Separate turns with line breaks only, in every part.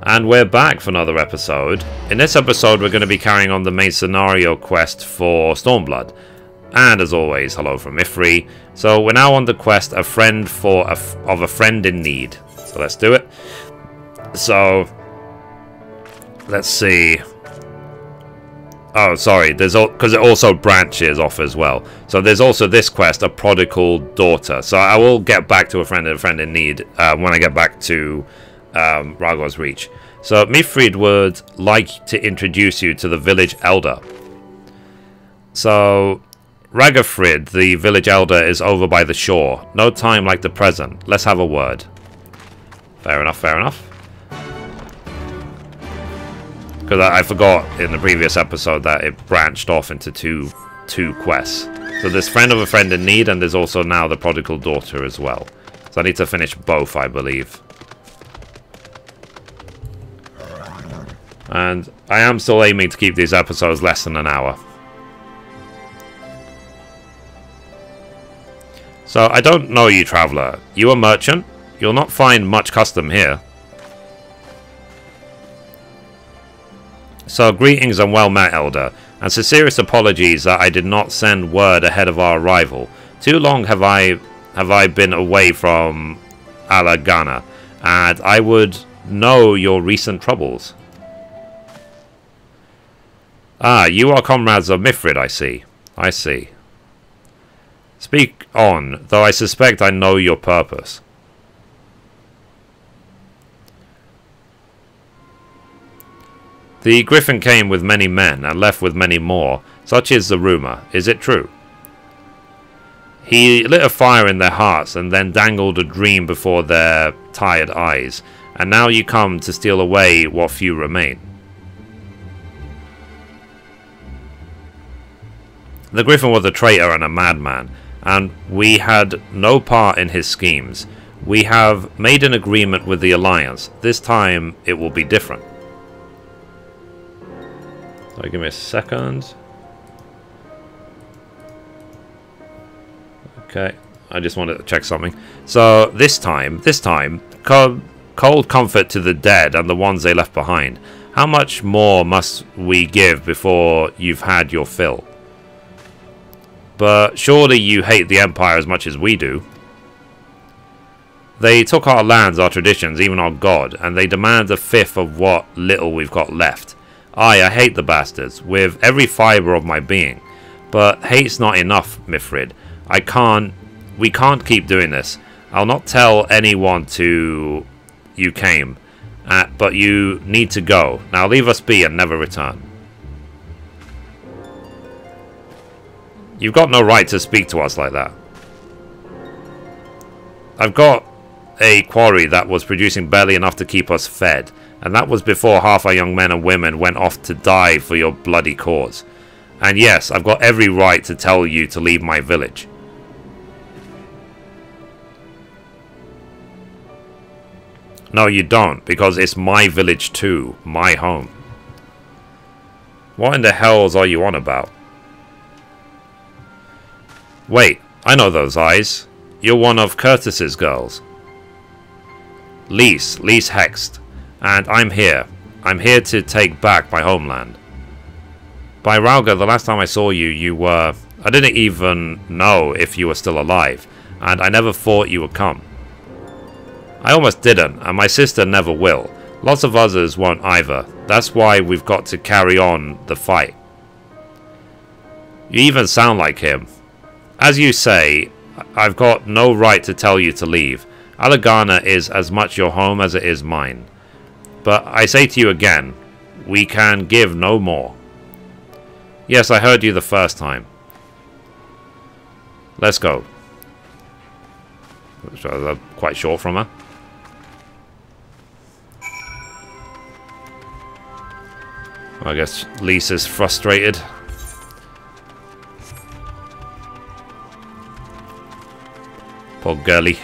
And we're back for another episode. In this episode, we're going to be carrying on the main scenario quest for Stormblood. And as always, hello from Mithrie. So we're now on the quest, a friend of a friend in need. So let's do it. So let's see. Oh, sorry. Because it also branches off as well. So there's also this quest, a Prodigal Daughter. So I will get back to a friend in need when I get back to Ragor's Reach. So Mithrie would like to introduce you to the village elder. So Ragorfrid, the village elder, is over by the shore. No time like the present. Let's have a word. Fair enough, fair enough. Because I forgot in the previous episode that it branched off into two quests. So there's friend of a friend in need, and there's also now the Prodigal Daughter as well. So I need to finish both, I believe. And I am still aiming to keep these episodes less than an hour. So I don't know you, traveller. You a merchant? You'll not find much custom here. So greetings and well met, elder, and sincerest apologies that I did not send word ahead of our arrival. Too long have I been away from Alagana, and I would know your recent troubles. Ah, you are comrades of Mithrie, I see. I see. Speak on, though I suspect I know your purpose. The griffin came with many men, and left with many more. Such is the rumour. Is it true? He lit a fire in their hearts, and then dangled a dream before their tired eyes. And now you come to steal away what few remain. The griffin was a traitor and a madman, and we had no part in his schemes. We have made an agreement with the Alliance. This time it will be different. So give me a second. Okay, I just wanted to check something. So this time, cold comfort to the dead and the ones they left behind. How much more must we give before you've had your fill? But surely you hate the Empire as much as we do. They took our lands, our traditions, even our god, and they demand a fifth of what little we've got left. I hate the bastards, with every fibre of my being. But hate's not enough, Mithrie. We can't keep doing this. I'll not tell anyone you came, but you need to go. Now leave us be and never return. You've got no right to speak to us like that. I've got a quarry that was producing barely enough to keep us fed, and that was before half our young men and women went off to die for your bloody cause. And yes, I've got every right to tell you to leave my village. No, you don't, because it's my village too, my home. What in the hells are you on about? Wait, I know those eyes. You're one of Curtis's girls. Lise Hext. And I'm here. I'm here to take back my homeland. By Rauga, the last time I saw you, you were... I didn't even know if you were still alive. And I never thought you would come. I almost didn't, and my sister never will. Lots of others won't either. That's why we've got to carry on the fight. You even sound like him. As you say, I've got no right to tell you to leave. Alagana is as much your home as it is mine. But I say to you again, we can give no more. Yes, I heard you the first time. Let's go. Quite short from her. I guess Lisa's frustrated. Poor girlie.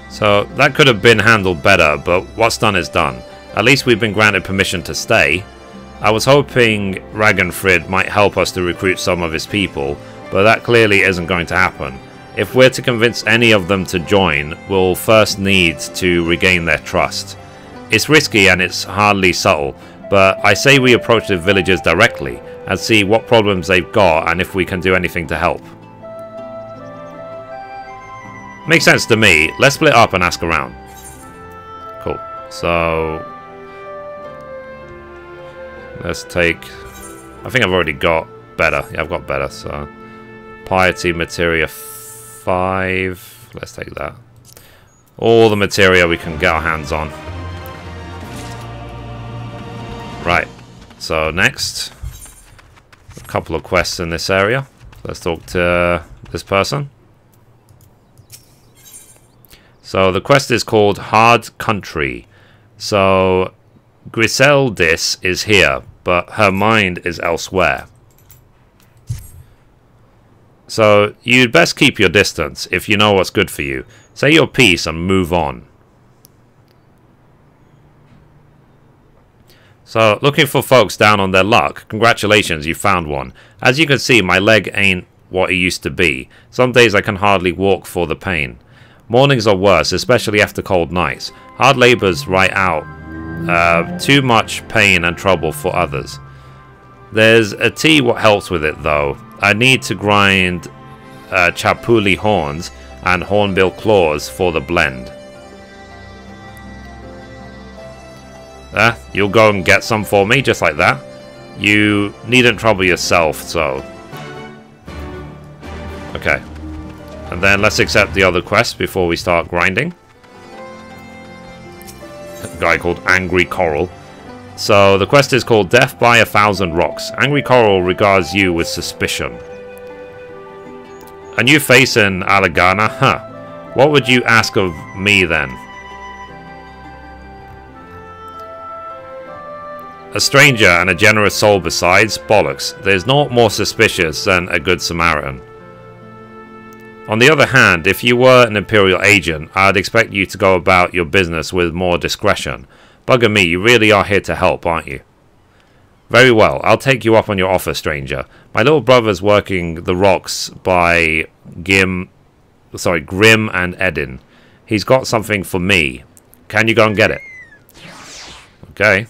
So that could have been handled better, but what's done is done. At least we've been granted permission to stay. I was hoping Ragorfrid might help us to recruit some of his people, but that clearly isn't going to happen. If we're to convince any of them to join, we'll first need to regain their trust. It's risky and it's hardly subtle, but I say we approach the villagers directly and see what problems they've got and if we can do anything to help. Makes sense to me. Let's split up and ask around. Cool. So let's take... I think I've already got better. Yeah, I've got better. So piety materia 5. Let's take that. All the materia we can get our hands on. Right. So next, a couple of quests in this area. Let's talk to this person. So the quest is called Hard Country. So Griseldis is here, but her mind is elsewhere. So you'd best keep your distance if you know what's good for you. Say your piece and move on. So looking for folks down on their luck. Congratulations, you found one. As you can see, my leg ain't what it used to be. Some days I can hardly walk for the pain. Mornings are worse, especially after cold nights. Hard labor's right out. Too much pain and trouble for others. There's a tea what helps with it though. I need to grind chapuli horns and hornbill claws for the blend. You'll go and get some for me, just like that. You needn't trouble yourself, so... Okay. And then let's accept the other quest before we start grinding. A guy called Angry Coral. So the quest is called Death by 1,000 Rocks. Angry Coral regards you with suspicion. A new face in Alagana? Huh. What would you ask of me then? A stranger and a generous soul besides? Bollocks. There's naught more suspicious than a good Samaritan. On the other hand, if you were an Imperial agent, I'd expect you to go about your business with more discretion. Bugger me, you really are here to help, aren't you? Very well, I'll take you up on your offer, stranger. My little brother's working the rocks by Grim and Edin. He's got something for me. Can you go and get it? Okay.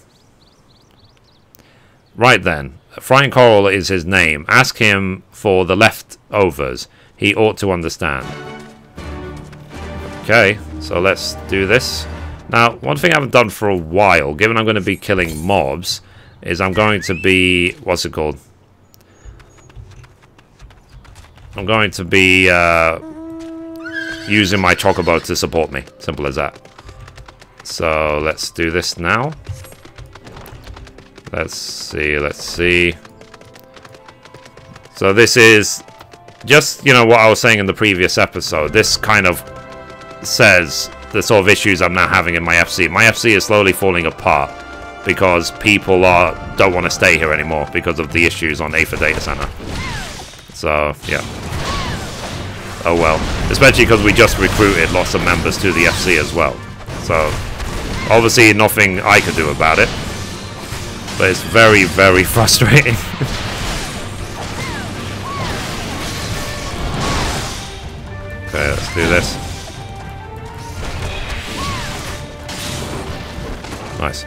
Right then, Frying Coral is his name. Ask him for the leftovers. He ought to understand. Okay, so let's do this. Now, one thing I haven't done for a while, given I'm going to be killing mobs, is I'm going to be... What's it called? I'm going to be using my chocobo to support me. Simple as that. So, let's do this now. Let's see. So this is just, you know, what I was saying in the previous episode. This kind of says the sort of issues I'm now having in my FC. My FC is slowly falling apart because people don't want to stay here anymore because of the issues on Aether Data Center. So, yeah. Oh well. Especially because we just recruited lots of members to the FC as well. So, obviously nothing I can do about it. But it's very, very frustrating. Okay, let's do this. Nice.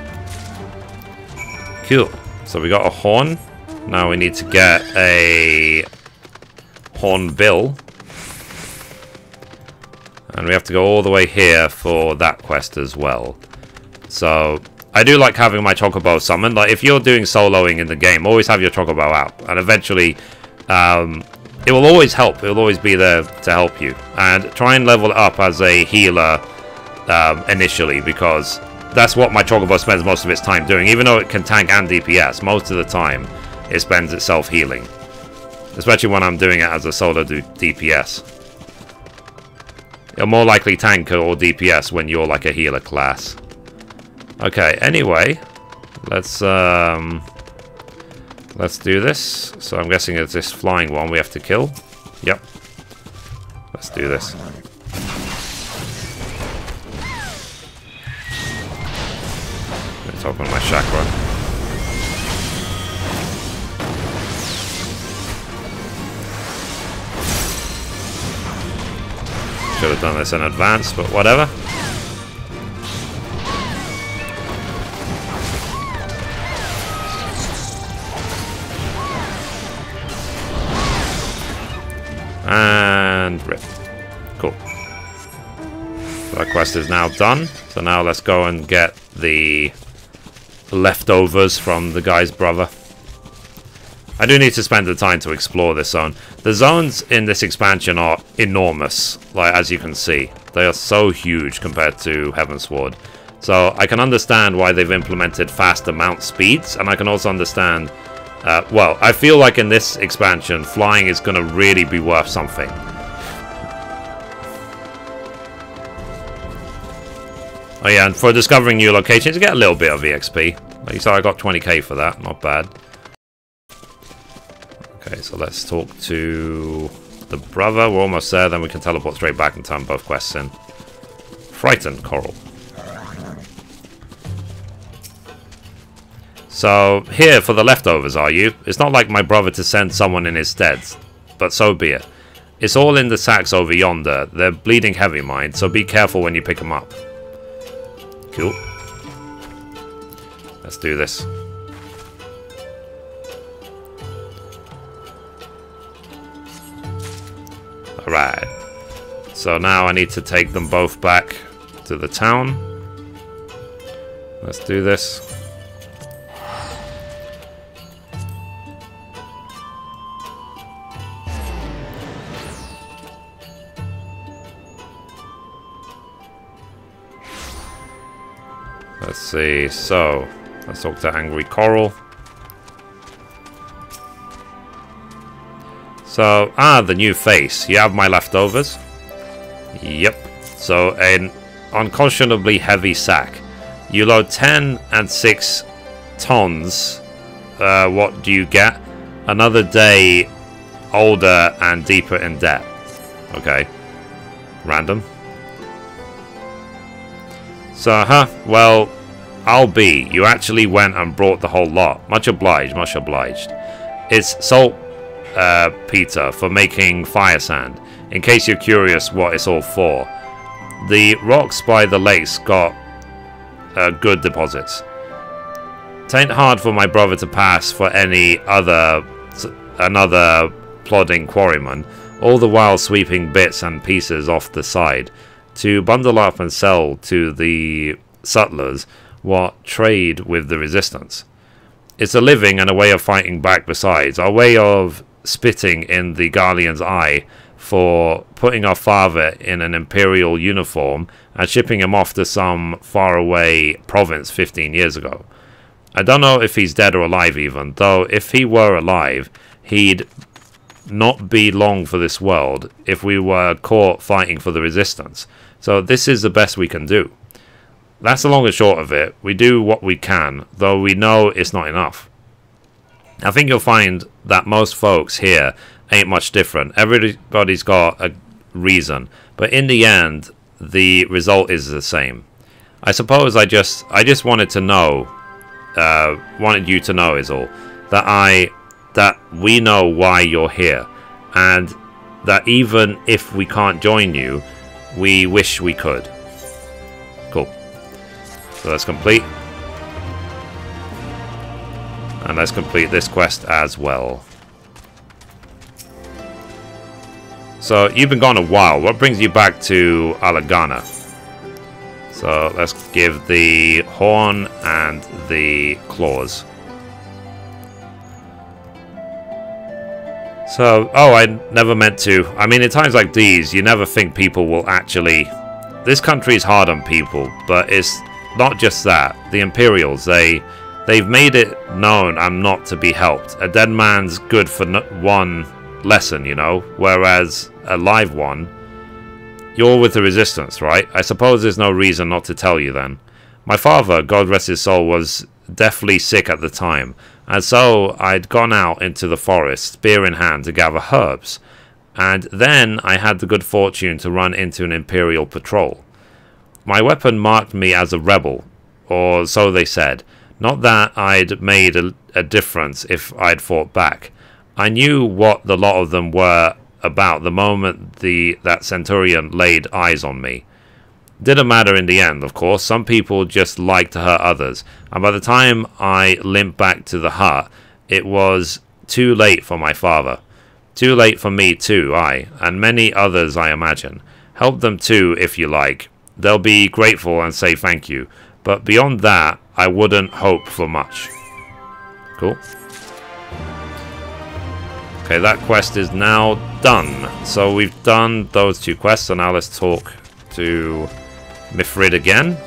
Cool. So we got a horn. Now we need to get a hornbill. And we have to go all the way here for that quest as well. So... I do like having my chocobo summoned. Like, if you're doing soloing in the game, always have your chocobo out. And eventually, it will always help. It will always be there to help you. And try and level it up as a healer initially, because that's what my chocobo spends most of its time doing. Even though it can tank and DPS, most of the time it spends itself healing. Especially when I'm doing it as a solo DPS. You're more likely tank or DPS when you're like a healer class. Okay, anyway, let's do this. So I'm guessing it's this flying one we have to kill. Yep. Let's do this. Let's open my chakra. should have done this in advance, but whatever. And rip. Cool. So that quest is now done. So now let's go and get the leftovers from the guy's brother. I do need to spend the time to explore this zone. The zones in this expansion are enormous, like as you can see. They are so huge compared to Heavensward. So I can understand why they've implemented faster mount speeds, and I can also understand... well, I feel like in this expansion, flying is going to really be worth something. Oh yeah, and for discovering new locations, you get a little bit of EXP. Like you saw, I got 20k for that. Not bad. Okay, so let's talk to the brother. We're almost there, then we can teleport straight back and turn both quests in. Frightened Coral. So, here for the leftovers, are you? It's not like my brother to send someone in his stead, but so be it. It's all in the sacks over yonder. They're bleeding heavy, mind, so be careful when you pick them up. Cool. Let's do this. Alright. So now I need to take them both back to the town. Let's do this. Let's see, so let's talk to Angry Coral. So, the new face. You have my leftovers? Yep. So, an unconscionably heavy sack. You load 10 and 6 tons. What do you get? Another day older and deeper in debt. Okay. Random. So, well, I'll be. You actually went and brought the whole lot. Much obliged, much obliged. It's salt, Peter, for making fire sand. In case you're curious what it's all for. The rocks by the lakes got good deposits. Tain't hard for my brother to pass for another plodding quarryman, all the while sweeping bits and pieces off the side, to bundle up and sell to the sutlers what trade with the resistance. It's a living and a way of fighting back besides, our way of spitting in the Guardian's eye for putting our father in an imperial uniform and shipping him off to some faraway province 15 years ago. I don't know if he's dead or alive even, though if he were alive, he'd not be long for this world if we were caught fighting for the resistance. So this is the best we can do. That's the long and short of it. We do what we can, though we know it's not enough. I think you'll find that most folks here ain't much different. Everybody's got a reason, but in the end, the result is the same. I suppose I just wanted to know, wanted you to know is all, that we know why you're here, and that even if we can't join you, we wish we could. Cool. So let's complete. And let's complete this quest as well. So, you've been gone a while. What brings you back to Alagana? So, let's give the horn and the claws. So, oh, I never meant to. I mean, in times like these, you never think people will actually... This country's hard on people, but it's not just that. The Imperials, they've made it known I'm not to be helped. A dead man's good for one lesson, you know, whereas a live one, you're with the resistance, right? I suppose there's no reason not to tell you then. My father, God rest his soul, was deathly sick at the time, and so I'd gone out into the forest, spear in hand, to gather herbs, and then I had the good fortune to run into an Imperial patrol. My weapon marked me as a rebel, or so they said. Not that I'd made a difference if I'd fought back. I knew what the lot of them were about the moment that Centurion laid eyes on me. Didn't matter in the end, of course. Some people just like to hurt others, and by the time I limped back to the hut, it was too late for my father. Too late for me too, and many others, I imagine. Help them too, if you like. They'll be grateful and say thank you. But beyond that, I wouldn't hope for much. Cool. Okay, that quest is now done. So we've done those 2 quests, so now let's talk to Mithrie again.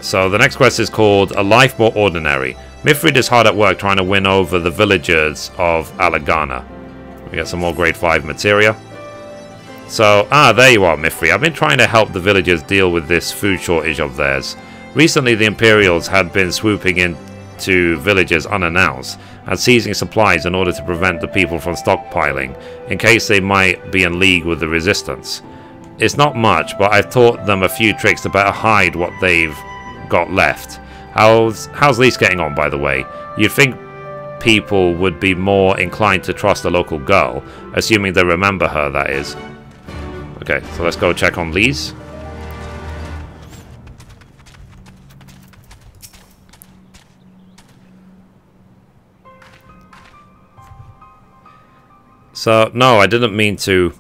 So the next quest is called A Life More Ordinary. Mithrie is hard at work trying to win over the villagers of Alagana. We got some more grade 5 materia. So, there you are, Mithrie. I've been trying to help the villagers deal with this food shortage of theirs. Recently, the Imperials had been swooping into villages unannounced and seizing supplies in order to prevent the people from stockpiling, in case they might be in league with the resistance. It's not much, but I've taught them a few tricks to better hide what they've got left. How's Lise getting on, by the way? You'd think people would be more inclined to trust a local girl, assuming they remember her, that is. Okay, so let's go check on Lise. So, no, I didn't mean to.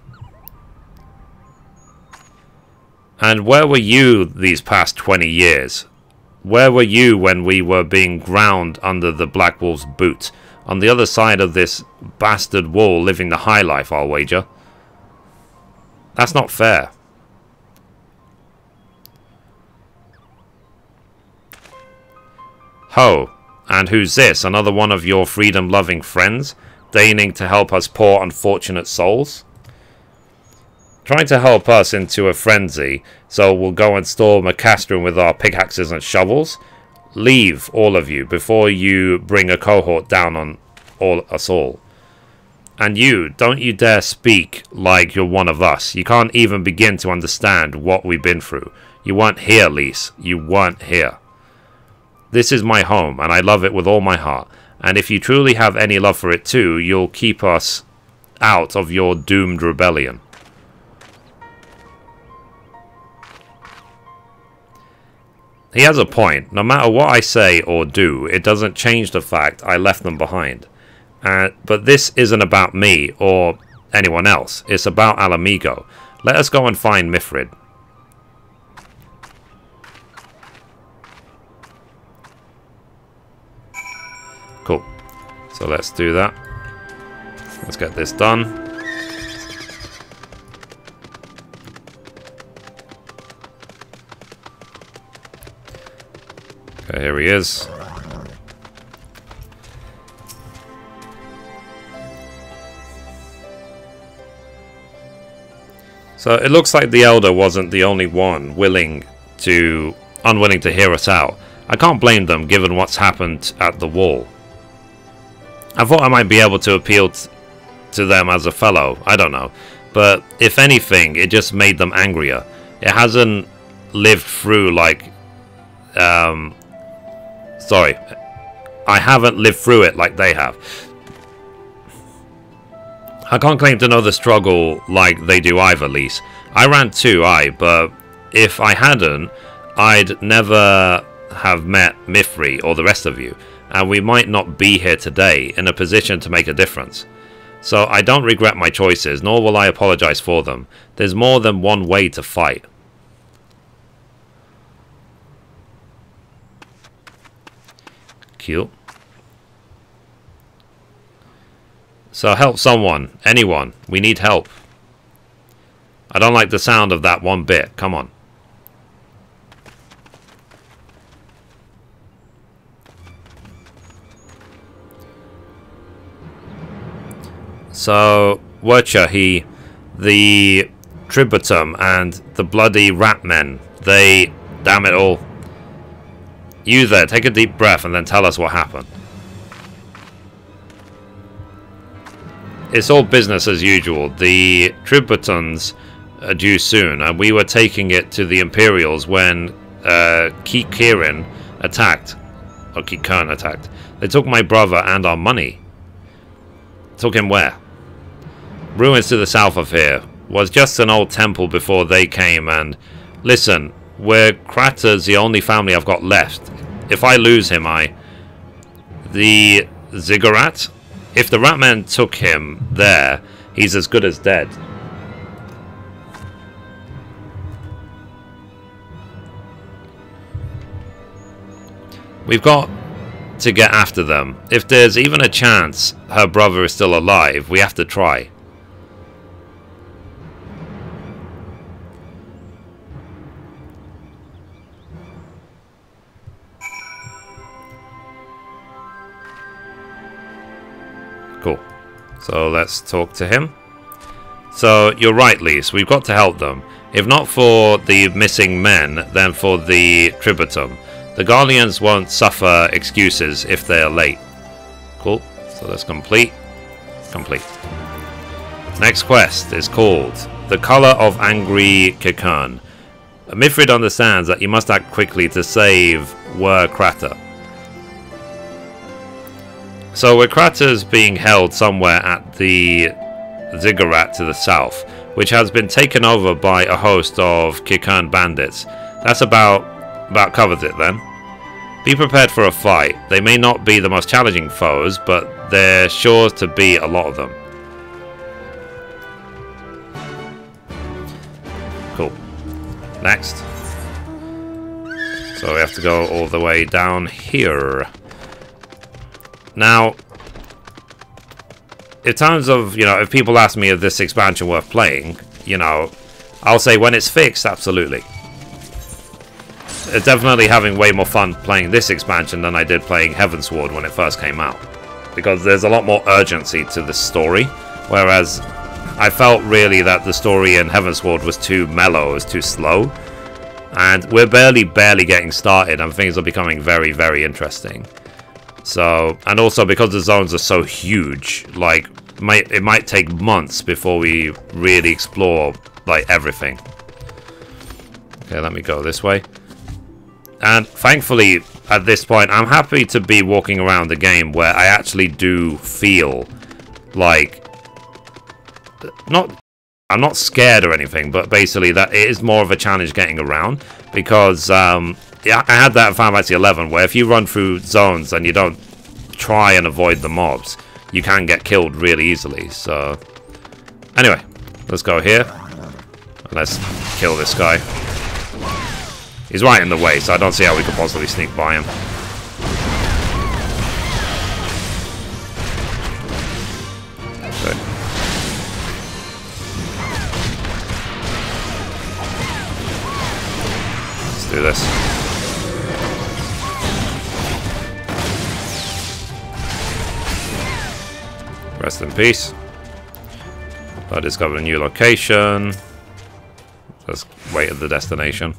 And where were you these past 20 years? Where were you when we were being ground under the Black Wolf's boot? On the other side of this bastard wall, living the high life, I'll wager. That's not fair. Ho, and who's this? Another one of your freedom-loving friends? Deigning to help us poor unfortunate souls? Trying to help us into a frenzy, so we'll go and storm a castrum with our pickaxes and shovels? Leave, all of you, before you bring a cohort down on us all. And you, don't you dare speak like you're one of us. You can't even begin to understand what we've been through. You weren't here, Lise. You weren't here. This is my home, and I love it with all my heart. And if you truly have any love for it too, you'll keep us out of your doomed rebellion. He has a point. No matter what I say or do, it doesn't change the fact I left them behind. But this isn't about me or anyone else. It's about Alamigo. Let us go and find Mithrie. Cool. So let's do that. Let's get this done. Okay, here he is. So it looks like the Elder wasn't the only one unwilling to hear us out. I can't blame them given what's happened at the wall. I thought I might be able to appeal to them as a fellow, I don't know. But if anything, it just made them angrier. It hasn't lived through like... sorry. I haven't lived through it like they have. I can't claim to know the struggle like they do either, Lise. I ran too, but if I hadn't, I'd never have met Mithrie or the rest of you, and we might not be here today in a position to make a difference. So I don't regret my choices, nor will I apologize for them. There's more than one way to fight. Cute. So help someone, anyone. We need help. I don't like the sound of that one bit. Come on. So, Wurcha, the Tributum and the bloody rat men, they, damn it all. You there, take a deep breath and then tell us what happened. It's all business as usual. The Tributons are due soon, and we were taking it to the Imperials when Qiqirn attacked. Or Qiqirn attacked. They took my brother and our money. Took him where? Ruins to the south of here. Was just an old temple before they came, and... Listen, we're Crater's the only family I've got left. If I lose him, The Ziggurat? If the Ratman took him there, he's as good as dead. We've got to get after them. If there's even a chance her brother is still alive, we have to try. Cool. So let's talk to him. So you're right, Lise. We've got to help them. If not for the missing men, then for the Tributum. The Guardians won't suffer excuses if they are late. Cool. So that's complete. Complete. Next quest is called The Color of Angry Qiqirn. Mithrie understands that you must act quickly to save Wer Crater. So Wer Crater's being held somewhere at the Ziggurat to the south, which has been taken over by a host of Qiqirn bandits. That's about covers it then. Be prepared for a fight. They may not be the most challenging foes, but they're sure to be a lot of them. Cool. Next. So we have to go all the way down here. Now, in terms of, if people ask me if this expansion worth playing, I'll say when it's fixed, absolutely. Definitely having way more fun playing this expansion than I did playing Heavensward when it first came out. Because there's a lot more urgency to the story, whereas I felt really that the story in Heavensward was too mellow, it was too slow. And we're barely getting started, and things are becoming very, very interesting. So, and also because the zones are so huge, like, it might take months before we really explore, like, everything. Okay, let me go this way. And thankfully, at this point, I'm happy to be walking around the game where I actually do feel like... I'm not scared or anything, but basically that it is more of a challenge getting around. Because, yeah, I had that in Final Fantasy XI, where if you run through zones and you don't try and avoid the mobs, you can get killed really easily. So, anyway, let's go here. Let's kill this guy. He's right in the way, so I don't see how we could possibly sneak by him. Okay. Let's do this. Rest in peace. I discovered a new location. Let's wait at the destination.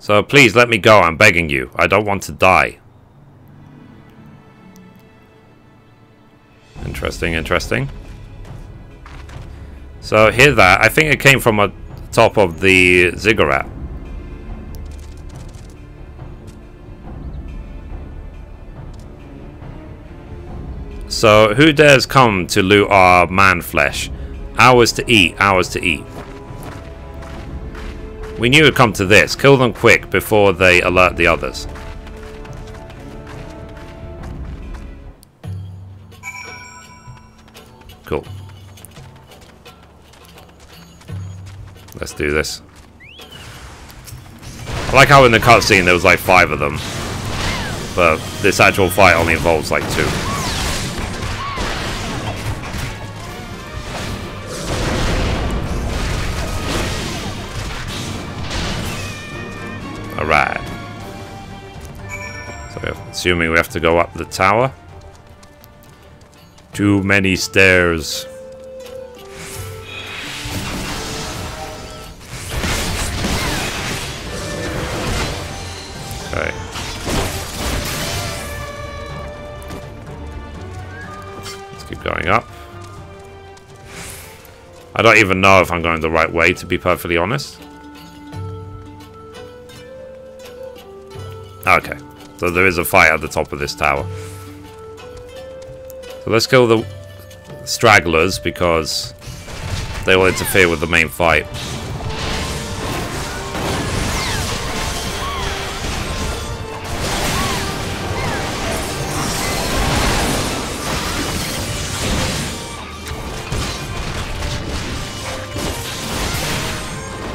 So please let me go, I'm begging you. I don't want to die. Interesting, interesting. So hear that. I think it came from the top of the Ziggurat. So who dares come to loot our man flesh? Hours to eat, hours to eat. We knew it would come to this. Kill them quick before they alert the others. Cool. Let's do this. I like how in the cutscene there was like 5 of them. But this actual fight only involves like 2. Alright. So assuming we have to go up the tower. Too many stairs. Okay. Let's keep going up. I don't even know if I'm going the right way, to be perfectly honest. Okay, so there is a fight at the top of this tower. So let's kill the stragglers, because they will interfere with the main fight.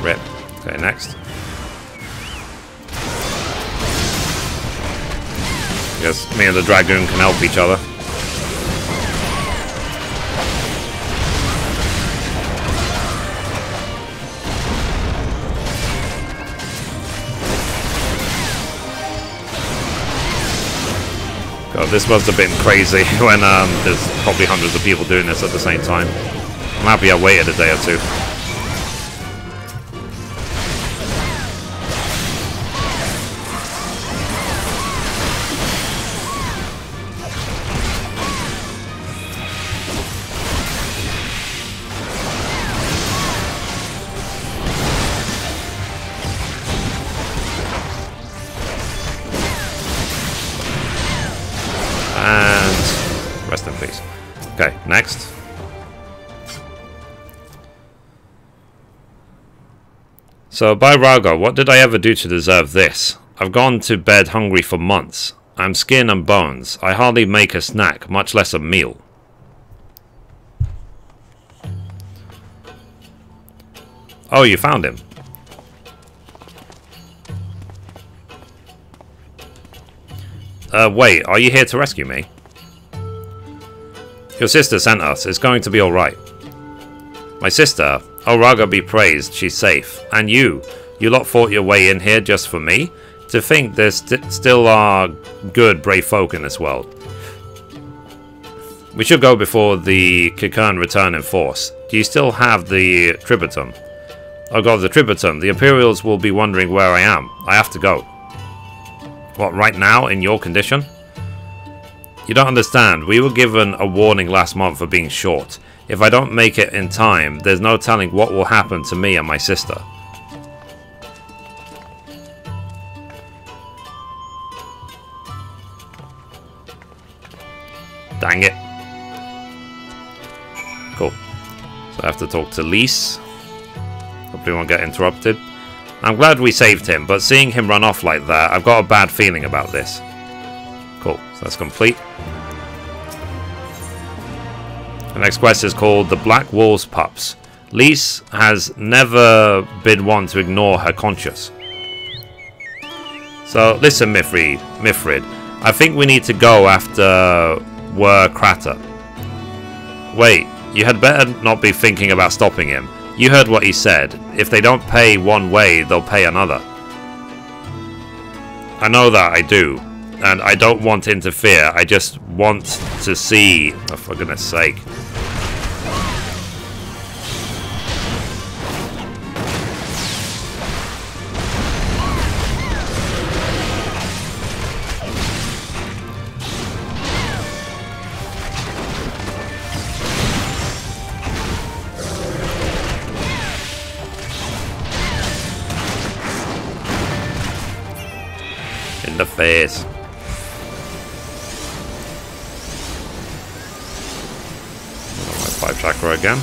Rip. Okay, next. I guess me and the dragoon can help each other. God, this must have been crazy when there's probably hundreds of people doing this at the same time. I'm happy I waited a day or two. Rest in peace. Okay, next. So, by Rauga, what did I ever do to deserve this? I've gone to bed hungry for months. I'm skin and bones. I hardly make a snack, much less a meal. Oh, you found him. Wait, are you here to rescue me? Your sister sent us. It's going to be alright. My sister? Oh, Rauga be praised. She's safe. And you? You lot fought your way in here just for me? To think there still are good, brave folk in this world. We should go before the Qiqirn return in force. Do you still have the tributum? Oh god, the tributum. The Imperials will be wondering where I am. I have to go. What, right now, in your condition? You don't understand. We were given a warning last month for being short. If I don't make it in time, there's no telling what will happen to me and my sister. Dang it. Cool. So I have to talk to Lise. Hopefully won't get interrupted. I'm glad we saved him, but seeing him run off like that, I've got a bad feeling about this. Cool, so that's complete. The next quest is called The Black Wolves Pups. Lise has never been one to ignore her conscience. So, listen, Mithrie, I think we need to go after Krater. Wait, you had better not be thinking about stopping him. You heard what he said. If they don't pay one way, they'll pay another. I know that, I do. And I don't want to interfere. I just want to see... Oh, for goodness sake. In the face. My 5 chakra again.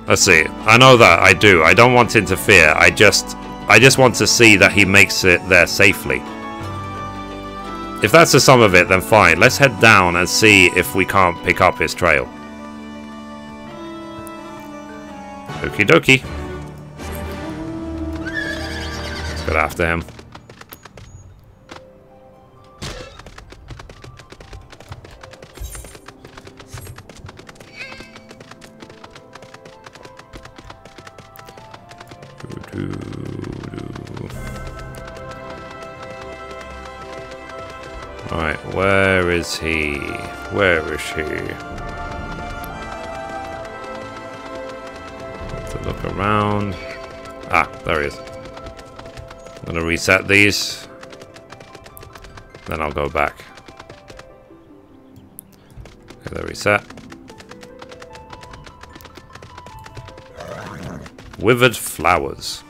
Let's see. I know that I do. I don't want to interfere. I just want to see that he makes it there safely. If that's the sum of it, then fine. Let's head down and see if we can't pick up his trail. Okie dokie. Let's get after him. Alright, where is he? Where is he? To look around. Ah, there he is. I'm gonna reset these. Then I'll go back. Okay, they're reset. Withered flowers.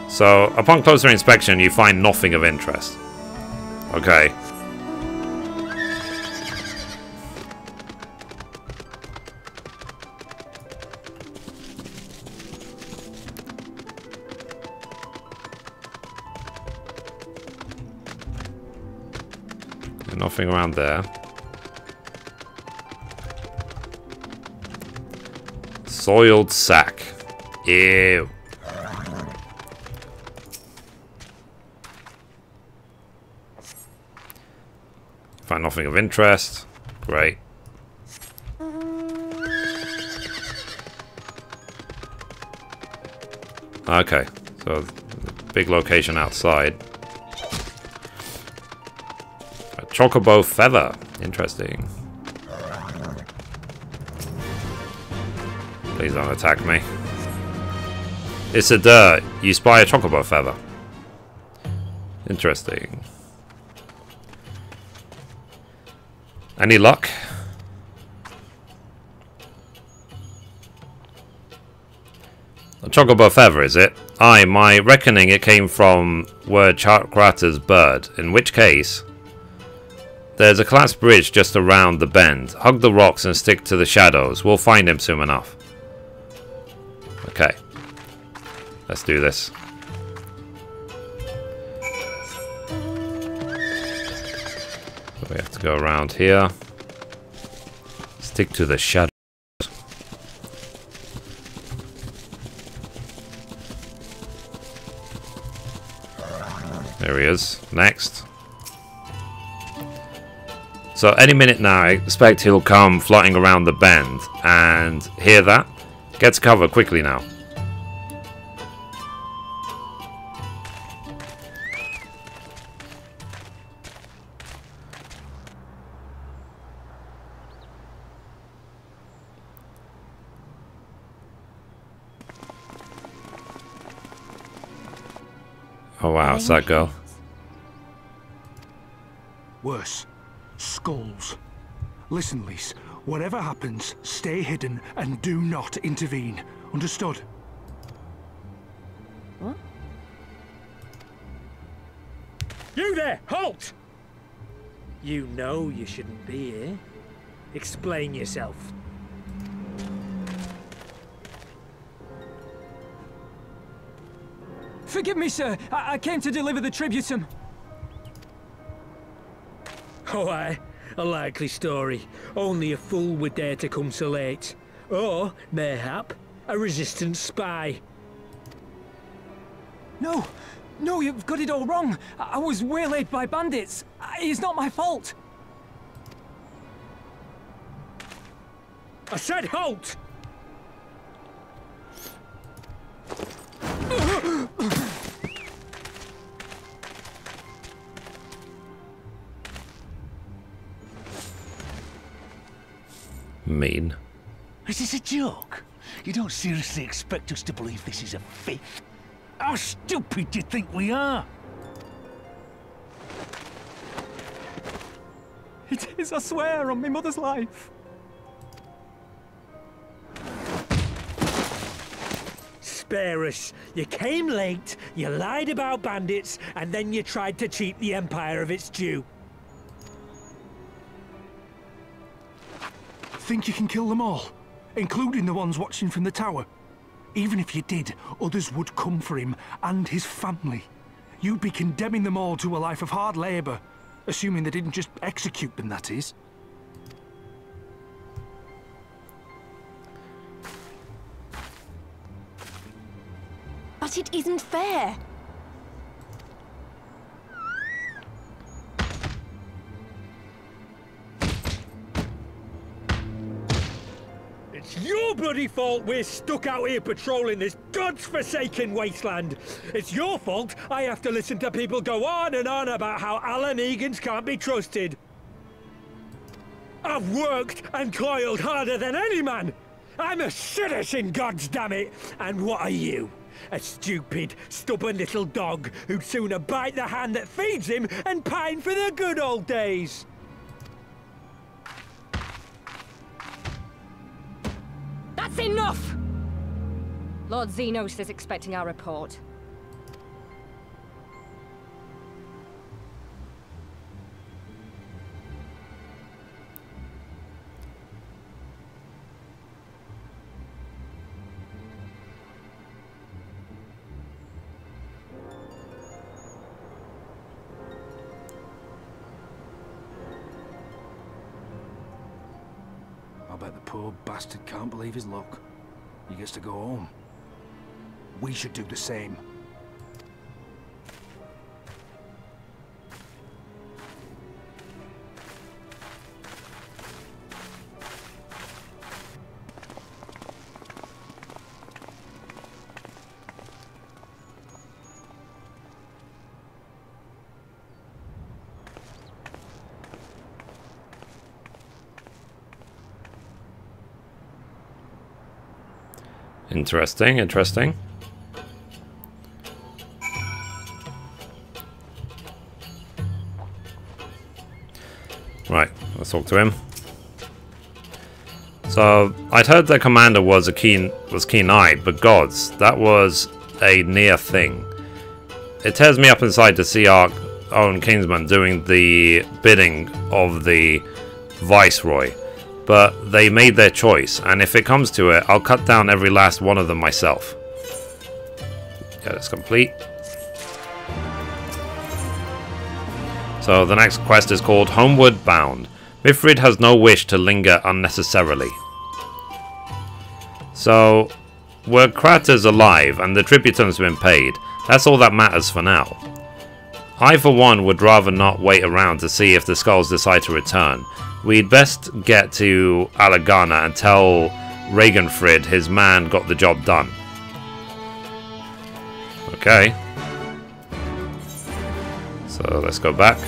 So, upon closer inspection, you find nothing of interest. Okay. Nothing around there. Soiled sack. Ew. Find nothing of interest. Great. Okay, so big location outside. A chocobo feather. Interesting. Please don't attack me. It's a dirt. You spy a chocobo feather. Interesting. Any luck? A chocobo feather, is it? Aye, my reckoning it came from word Chakrata's bird, in which case there's a collapsed bridge just around the bend. Hug the rocks and stick to the shadows. We'll find him soon enough. Okay. Let's do this. So we have to go around here. Stick to the shadows. There he is. Next. So any minute now, I expect he'll come floating around the bend. And hear that? Get to cover quickly now. Oh wow, it's that girl.
Worse. Skulls. Listen, Lise. Whatever happens, stay hidden and do not intervene. Understood?
What?
You there! Halt! You know you shouldn't be here. Explain yourself.
Forgive me, sir. I came to deliver the tributum.
Oh, aye. A likely story. Only a fool would dare to come so late. Or, mayhap, a resistance spy.
No, no, you've got it all wrong. I was waylaid by bandits. It's not my fault.
I said halt!
Mean.
Is this a joke? You don't seriously expect us to believe this is a fake? How stupid do you think we are?
It is, I swear, on my mother's life.
Spare us. You came late, you lied about bandits, and then you tried to cheat the Empire of its due.
Think you can kill them all? Including the ones watching from the tower? Even if you did, others would come for him and his family. You'd be condemning them all to a life of hard labor. Assuming they didn't just execute them, that is.
But it isn't fair.
It's your bloody fault we're stuck out here patrolling this godforsaken wasteland. It's your fault I have to listen to people go on and on about how Alan Egans can't be trusted. I've worked and toiled harder than any man. I'm a citizen, goddamn it. And what are you? A stupid, stubborn little dog who'd sooner bite the hand that feeds him and pine for the good old days.
That's enough! Lord Xenos is expecting our report.
I bet the poor bastard can't believe his luck. He gets to go home. We should do the same.
Interesting, interesting. Right, let's talk to him. So, I'd heard the commander was keen-eyed, but gods, that was a near thing. It tears me up inside to see our own kinsman doing the bidding of the Viceroy. But they made their choice, and if it comes to it, I'll cut down every last one of them myself. Yeah, that's complete. So the next quest is called Homeward Bound. Mithrie has no wish to linger unnecessarily. So, we're Kratos alive, and the tributum's been paid. That's all that matters for now. I, for one, would rather not wait around to see if the skulls decide to return. We'd best get to Alagana and tell Ragnfrid his man got the job done. Okay. So let's go back.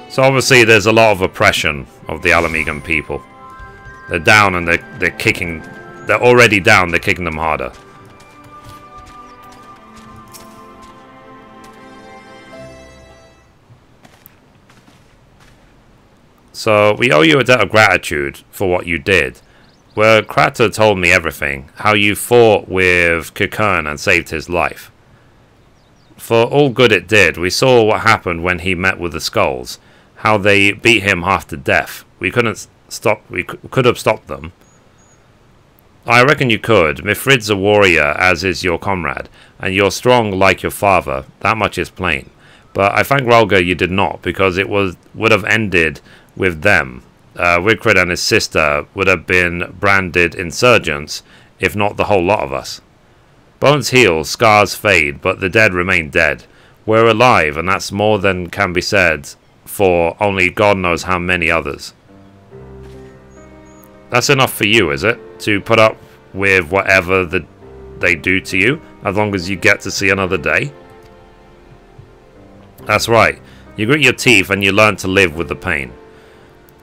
So obviously there's a lot of oppression of the Alamegan people. They're down and they're kicking. They're already down, they're kicking them harder. So, we owe you a debt of gratitude for what you did. Where Kratos told me everything, how you fought with Qiqirn and saved his life. For all good it did, we saw what happened when he met with the skulls. How they beat him half to death. We could have stopped them. I reckon you could. Mithrid's a warrior, as is your comrade, and you're strong like your father. That much is plain. But I thank Rhalga you did not, because it would have ended with them. Qiqirn and his sister would have been branded insurgents, if not the whole lot of us. Bones heal, scars fade, but the dead remain dead. We're alive, and that's more than can be said for only God knows how many others. That's enough for you, is it? To put up with whatever they do to you, as long as you get to see another day? That's right. You grit your teeth and you learn to live with the pain.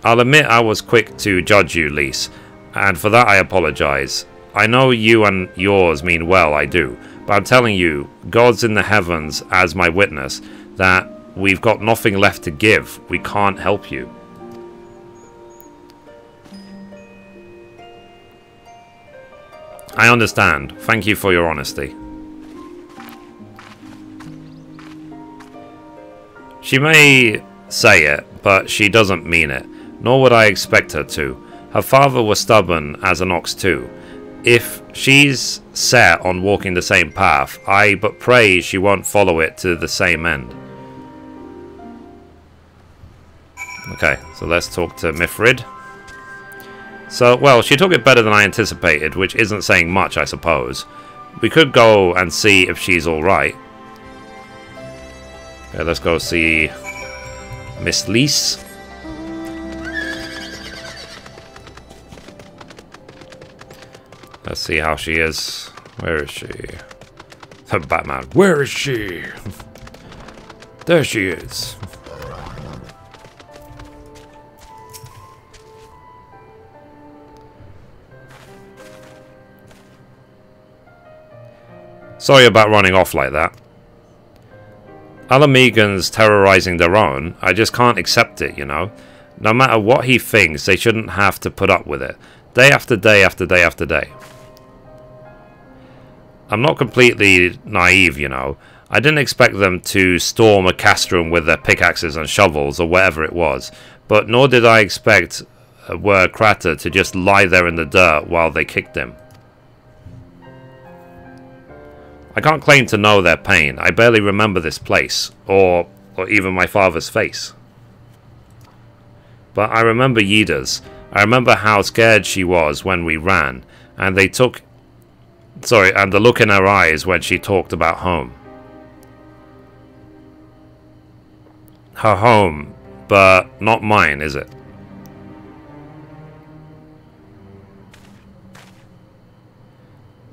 I'll admit I was quick to judge you, Lise, and for that I apologize. I know you and yours mean well, I do, but I'm telling you, God's in the heavens as my witness, that we've got nothing left to give. We can't help you. I understand. Thank you for your honesty. She may say it, but she doesn't mean it. Nor would I expect her to. Her father was stubborn as an ox too. If she's set on walking the same path, I but pray she won't follow it to the same end. Okay, so let's talk to Mithrie. So, well, she took it better than I anticipated, which isn't saying much, I suppose. We could go and see if she's alright. Okay, let's go see Miss Lise. Let's see how she is. Where is she? Batman. Where is she? There she is. Sorry about running off like that. Alamegans terrorizing their own, I just can't accept it, you know. No matter what he thinks, they shouldn't have to put up with it. Day after day after day after day. I'm not completely naive, you know. I didn't expect them to storm a castrum with their pickaxes and shovels or whatever it was. But nor did I expect Krater to just lie there in the dirt while they kicked him. I can't claim to know their pain. I barely remember this place, or even my father's face. But I remember Yida's. I remember how scared she was when we ran, and and the look in her eyes when she talked about home. Her home, but not mine, is it?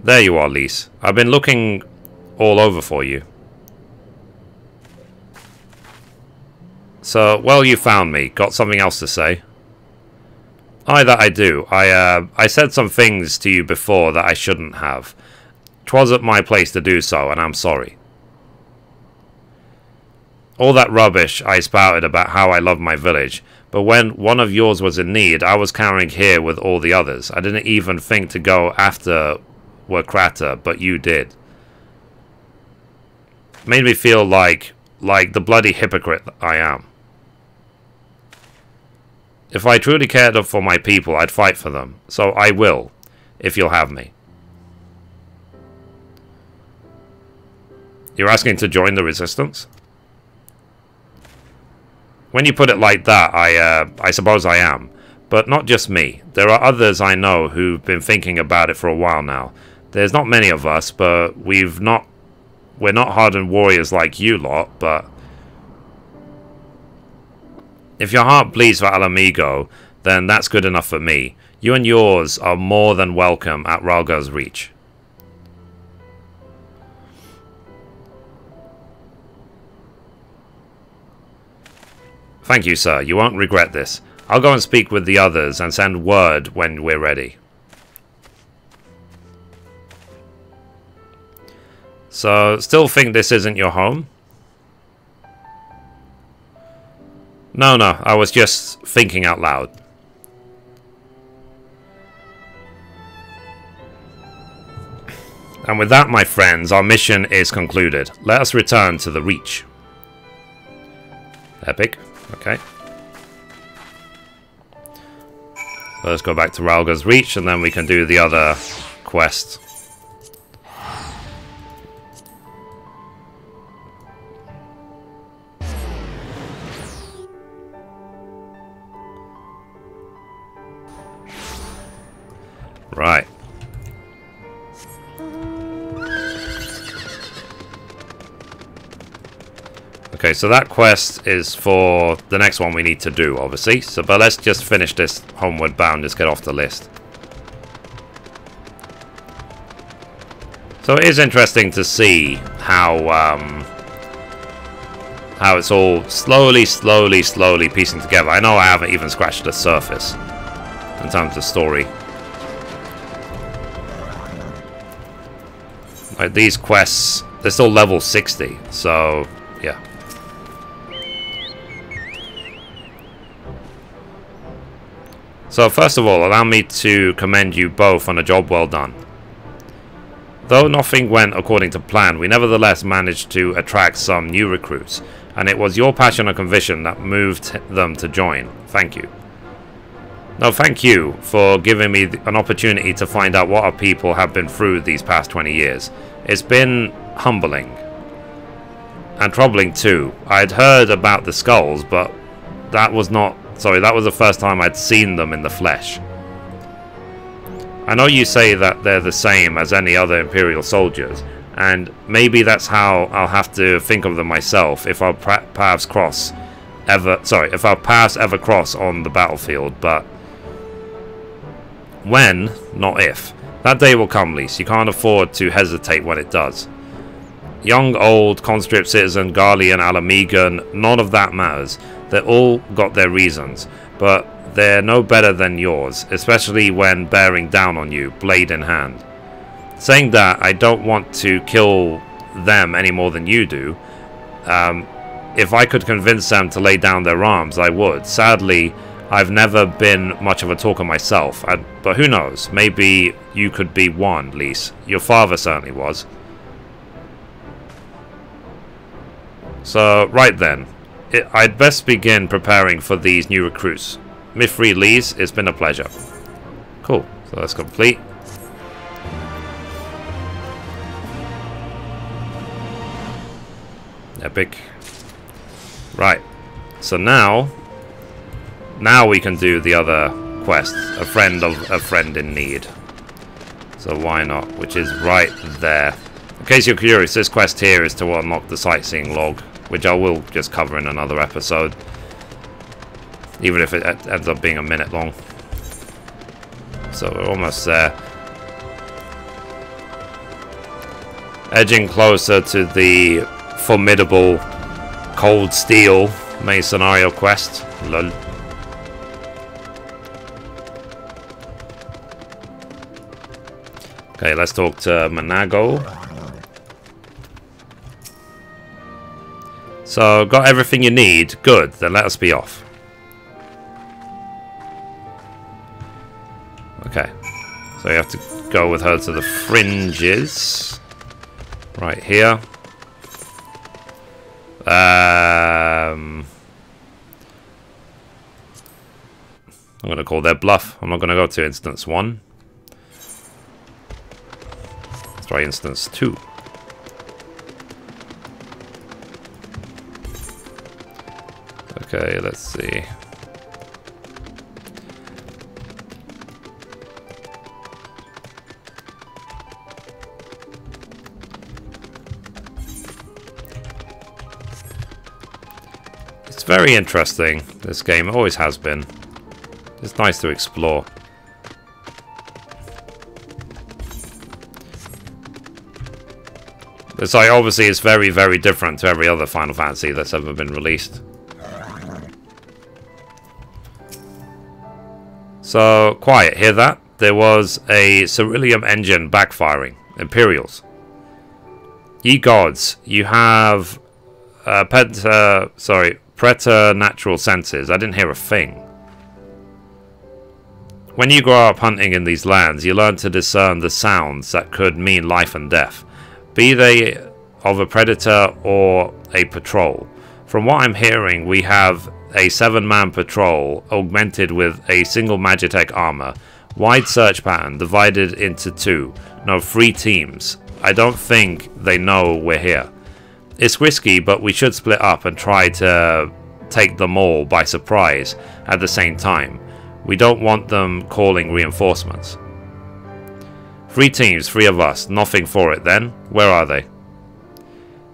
There you are, Lise. I've been looking all over for you. So, well, you found me. Got something else to say? Aye, that I do. I said some things to you before that I shouldn't have. 'Twasn't my place to do so, and I'm sorry. All that rubbish I spouted about how I love my village, but when one of yours was in need, I was cowering here with all the others. I didn't even think to go after Krater, but you did. Made me feel like the bloody hypocrite I am. If I truly cared for my people, I'd fight for them. So I will, if you'll have me. You're asking to join the resistance? When you put it like that, I suppose I am. But not just me. There are others I know who've been thinking about it for a while now. There's not many of us, but we're not hardened warriors like you lot, but if your heart bleeds for Alamigo, then that's good enough for me. You and yours are more than welcome at Rhalga's Reach. Thank you, sir. You won't regret this. I'll go and speak with the others and send word when we're ready. So, still think this isn't your home? No, I was just thinking out loud. And with that, my friends, our mission is concluded. Let us return to the Reach. Epic. Okay. Let's go back to Rhalga's Reach, and then we can do the other quest. Right. Okay, so that quest is for the next one we need to do, obviously. So, but let's just finish this Homeward Bound, just get off the list. So it is interesting to see how it's all slowly piecing together. I know I haven't even scratched the surface in terms of story. Like these quests, they're still level 60, so yeah. So first of all, allow me to commend you both on a job well done. Though nothing went according to plan, we nevertheless managed to attract some new recruits, and it was your passion and conviction that moved them to join. Thank you. No, thank you for giving me an opportunity to find out what our people have been through these past 20 years. It's been humbling. And troubling too. I'd heard about the skulls, but that was the first time I'd seen them in the flesh. I know you say that they're the same as any other Imperial soldiers, and maybe that's how I'll have to think of them myself if our paths ever cross on the battlefield, but when, not if. That day will come, Lise. You can't afford to hesitate when it does. Young, old, conscript citizen, Garlean, Alamegan, none of that matters. They all got their reasons, but they're no better than yours, especially when bearing down on you, blade in hand. Saying that, I don't want to kill them any more than you do. If I could convince them to lay down their arms, I would. Sadly, I've never been much of a talker myself, but who knows? Maybe you could be one, Lise. Your father certainly was. So, right then. I'd best begin preparing for these new recruits. Mithrie, Lise, it's been a pleasure. Cool, so that's complete. Epic. Right, so now we can do the other quest, a friend of a friend in need. So why not, which is right there. In case you're curious, this quest here is to unlock the sightseeing log, which I will just cover in another episode, even if it ends up being a minute long. So we're almost there. Edging closer to the formidable Cold Steel main scenario quest. Lol. Okay, let's talk to Manago. So, got everything you need? Good, then let us be off. Okay, so you have to go with her to the fringes. Right here. I'm going to call their bluff. I'm not going to go to instance 1. Let's try instance 2. Okay, let's see. It's very interesting, this game. It always has been. It's nice to explore. It's like, obviously, it's very, very different to every other Final Fantasy that's ever been released. So, quiet, hear that? There was a Ceruleum engine backfiring. Imperials. Ye gods, you have preternatural senses. I didn't hear a thing. When you grow up hunting in these lands, you learn to discern the sounds that could mean life and death, be they of a predator or a patrol. From what I'm hearing, we have a 7-man patrol augmented with a single Magitech armor, wide search pattern divided into 2, no 3 teams. I don't think they know we're here. It's risky, but we should split up and try to take them all by surprise at the same time. We don't want them calling reinforcements. 3 teams, 3 of us, nothing for it then. Where are they?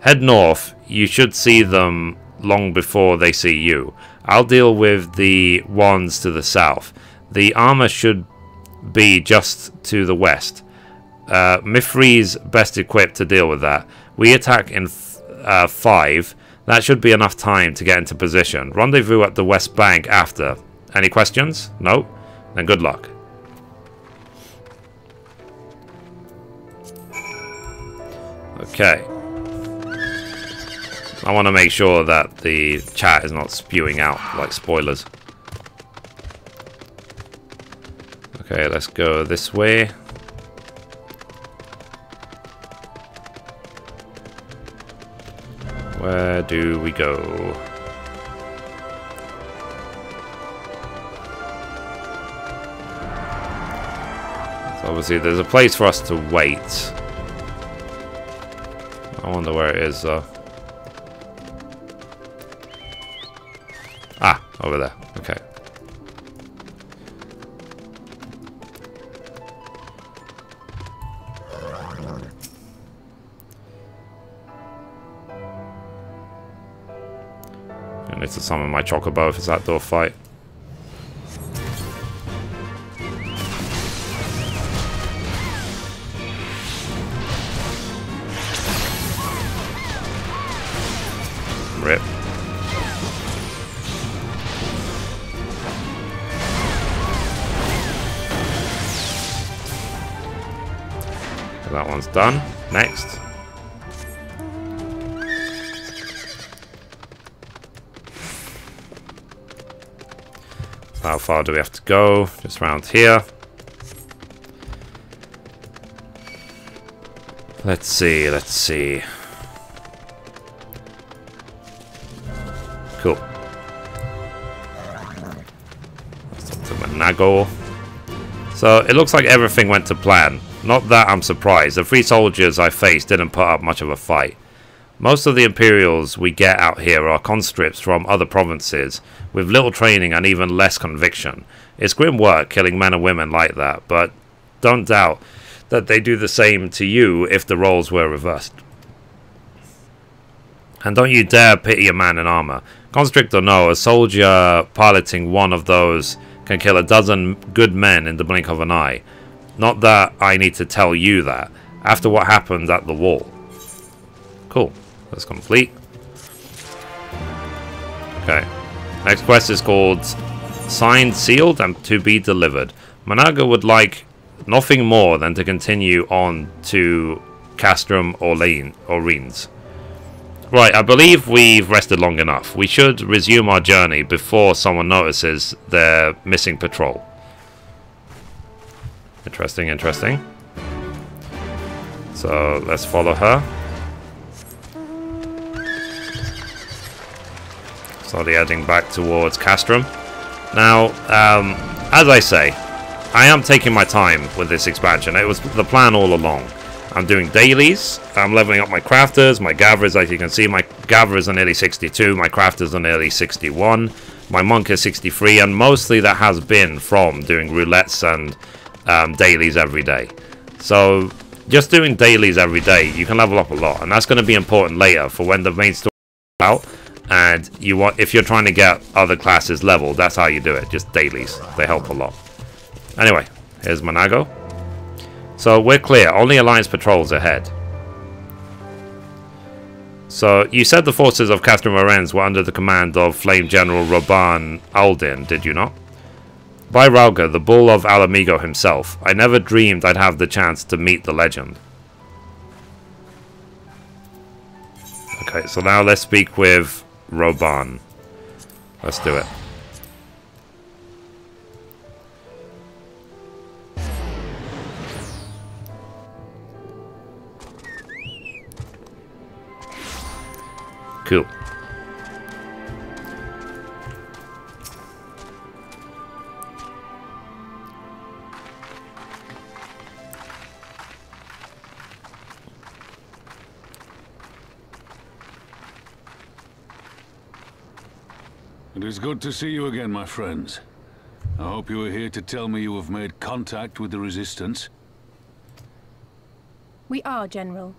Head north, you should see them long before they see you. I'll deal with the ones to the south. The armor should be just to the west. Mithrie's best equipped to deal with that. We attack in 5. That should be enough time to get into position. Rendezvous at the west bank after. Any questions? No? Then good luck. Okay. I want to make sure that the chat is not spewing out like spoilers. Okay, let's go this way. Where do we go? So obviously there's a place for us to wait. I wonder where it is though. Ah, over there. Okay. I need to summon my Chocobo if it's that door fight. Rip. That That one's done. Next. So how far do we have to go? Just around here. Let's see, let's see. Cool. Let's talk to Manago. So it looks like everything went to plan. Not that I'm surprised. The 3 soldiers I faced didn't put up much of a fight. Most of the Imperials we get out here are conscripts from other provinces with little training and even less conviction. It's grim work killing men and women like that, but don't doubt that they do the same to you if the roles were reversed. And don't you dare pity a man in armor. Conscript or no, a soldier piloting one of those can kill a dozen good men in the blink of an eye. Not that I need to tell you that, after what happened at the wall. Cool, that's complete. Okay, next quest is called Signed, Sealed, and to be delivered. Managa would like nothing more than to continue on to Castrum or Rhines. Right, I believe we've rested long enough. We should resume our journey before someone notices their missing patrol. Interesting, interesting. So, let's follow her. Slowly heading back towards Castrum. Now, as I say, I am taking my time with this expansion. It was the plan all along. I'm doing dailies. I'm leveling up my crafters, my gatherers. As you can see, my gatherers are nearly 62. My crafters are nearly 61. My monk is 63. And mostly that has been from doing roulettes and dailies every day. So just doing dailies every day, you can level up a lot. And that's going to be important later for when the main story is out. And you want, if you're trying to get other classes leveled, that's how you do it. Just dailies. They help a lot. Anyway, here's Manago. So we're clear. Only Alliance patrols ahead. So you said the forces of Castrum Arens were under the command of Flame General Roban Aldin, did you not? By Rauga, the bull of Alamigo himself. I never dreamed I'd have the chance to meet the legend. Okay, so now let's speak with Roban. Let's do it. Cool.
It is good to see you again, my friends. I hope you are here to tell me you have made contact with the Resistance.
We are, General.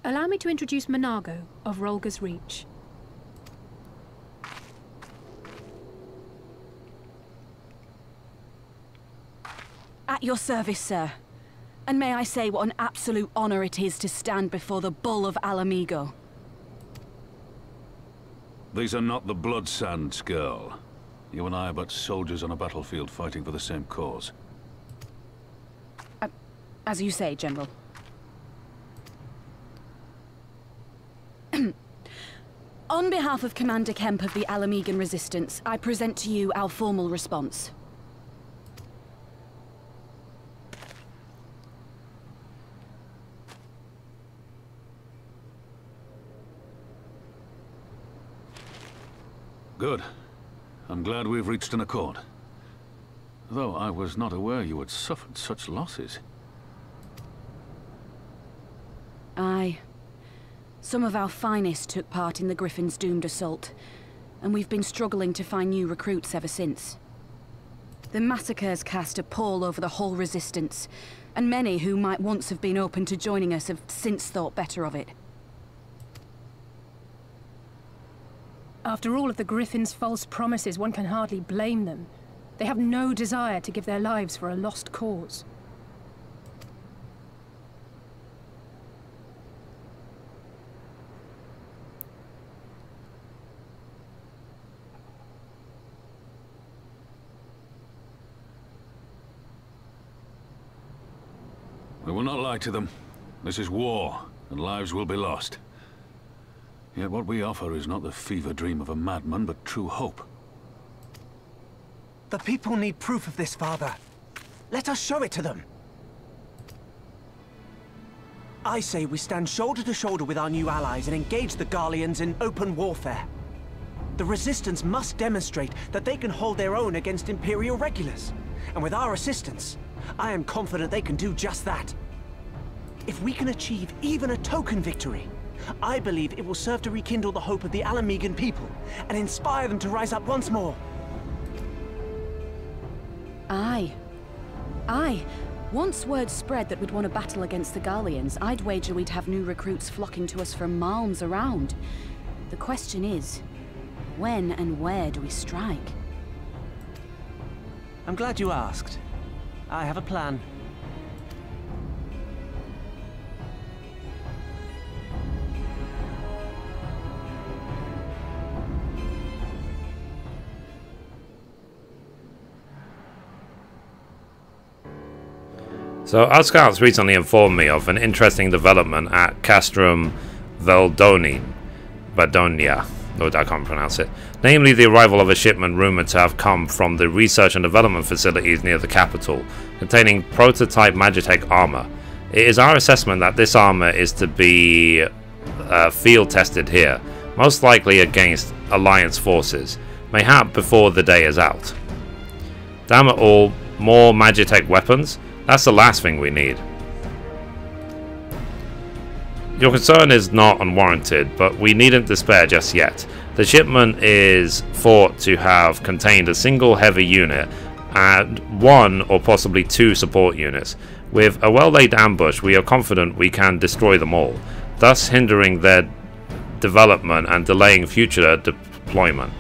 Allow me to introduce Manago of Rolga's Reach.
At your service, sir. And may I say what an absolute honor it is to stand before the Bull of Alamigo.
These are not the Blood Sands, girl. You and I are but soldiers on a battlefield fighting for the same cause.
As you say, General. On behalf of Commander Kemp of the Alamigan Resistance, I present to you our formal response.
Good. I'm glad we've reached an accord. Though I was not aware you had suffered such losses.
Aye. Some of our finest took part in the Griffin's doomed assault, and we've been struggling to find new recruits ever since. The massacres cast a pall over the whole Resistance, and many who might once have been open to joining us have since thought better of it.
After all of the Griffin's false promises, one can hardly blame them. They have no desire to give their lives for a lost cause.
We will not lie to them. This is war, and lives will be lost. Yet what we offer is not the fever dream of a madman, but true hope.
The people need proof of this, Father. Let us show it to them. I say we stand shoulder to shoulder with our new allies and engage the Garleans in open warfare. The Resistance must demonstrate that they can hold their own against Imperial regulars. And with our assistance, I am confident they can do just that. If we can achieve even a token victory, I believe it will serve to rekindle the hope of the Alamegan people and inspire them to rise up once more.
Aye. Once word spread that we'd won a battle against the Garleans, I'd wager we'd have new recruits flocking to us from malms around. The question is, when and where do we strike?
I'm glad you asked. I have a plan.
So our scouts recently informed me of an interesting development at Castrum Valdonia, no, I can't pronounce it. Namely, the arrival of a shipment rumoured to have come from the research and development facilities near the capital, containing prototype Magitech armour. It is our assessment that this armour is to be field tested here, most likely against Alliance forces, mayhap before the day is out. Damn it all, more Magitech weapons? That's the last thing we need. Your concern is not unwarranted, but we needn't despair just yet. The shipment is thought to have contained a single heavy unit and one or possibly two support units. With a well-laid ambush, we are confident we can destroy them all, thus hindering their development and delaying future deployment.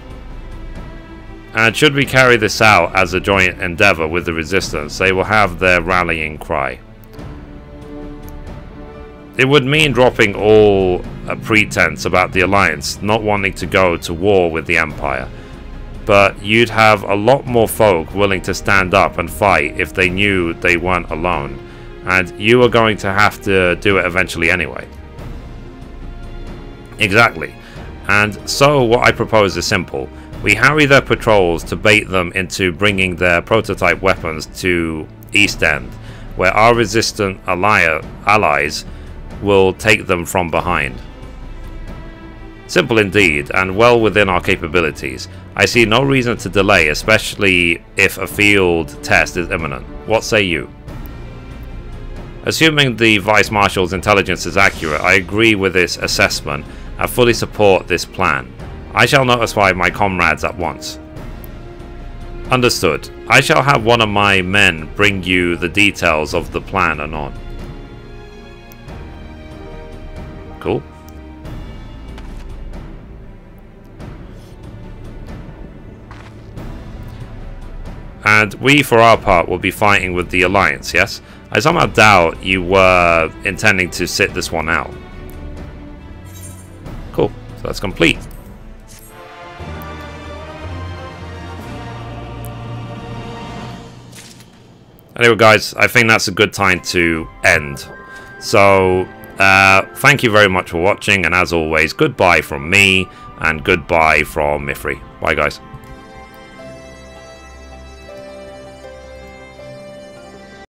And should we carry this out as a joint endeavour with the Resistance, they will have their rallying cry. It would mean dropping all pretense about the Alliance not wanting to go to war with the Empire, but you'd have a lot more folk willing to stand up and fight if they knew they weren't alone, and you are going to have to do it eventually anyway. Exactly. And so what I propose is simple. We harry their patrols to bait them into bringing their prototype weapons to East End, where our resistant allies will take them from behind. Simple indeed, and well within our capabilities. I see no reason to delay, especially if a field test is imminent. What say you? Assuming the Vice Marshal's intelligence is accurate, I agree with this assessment and fully support this plan. I shall notify my comrades at once. Understood. I shall have one of my men bring you the details of the plan anon. Cool. And we, for our part, will be fighting with the Alliance, yes? I somehow doubt you were intending to sit this one out. Cool. So that's complete. Anyway guys, I think that's a good time to end. So, thank you very much for watching, and as always, goodbye from me, and goodbye from Mithrie. Bye guys.